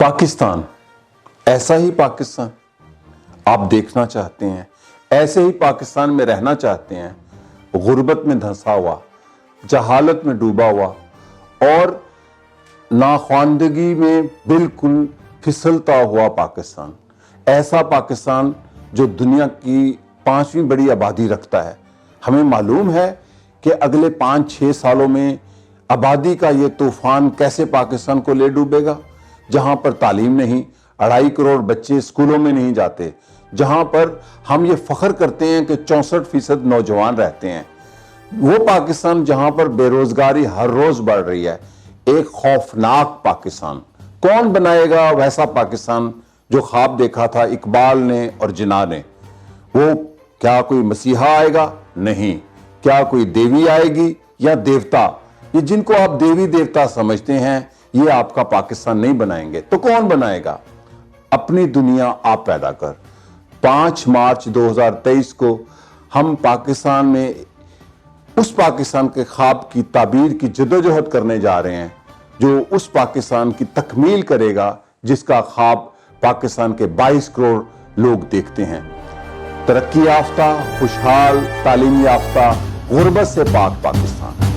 पाकिस्तान, ऐसा ही पाकिस्तान आप देखना चाहते हैं, ऐसे ही पाकिस्तान में रहना चाहते हैं, गुर्बत में धंसा हुआ, जहालत में डूबा हुआ और नाख्वानदगी में बिल्कुल फिसलता हुआ पाकिस्तान, ऐसा पाकिस्तान जो दुनिया की 5वीं बड़ी आबादी रखता है। हमें मालूम है कि अगले 5-6 सालों में आबादी का ये तूफान कैसे पाकिस्तान को ले डूबेगा, जहां पर तालीम नहीं, 2.5 करोड़ बच्चे स्कूलों में नहीं जाते, जहां पर हम ये फख्र करते हैं कि 64% नौजवान रहते हैं, वो पाकिस्तान जहां पर बेरोजगारी हर रोज बढ़ रही है, एक खौफनाक पाकिस्तान। कौन बनाएगा वैसा पाकिस्तान जो ख्वाब देखा था इकबाल ने और जिन्ना ने? वो क्या कोई मसीहा आएगा? नहीं। क्या कोई देवी आएगी या देवता? ये जिनको आप देवी देवता समझते हैं, ये आपका पाकिस्तान नहीं बनाएंगे। तो कौन बनाएगा? अपनी दुनिया आप पैदा कर। 5 मार्च 2023 को हम पाकिस्तान में उस पाकिस्तान के ख्वाब की ताबीर की जदोजहद करने जा रहे हैं, जो उस पाकिस्तान की तकमील करेगा जिसका ख्वाब पाकिस्तान के 22 करोड़ लोग देखते हैं। तरक्की याफ्ता, खुशहाल, तालीम याफ्ता, गुर्बत से पाक पाकिस्तान।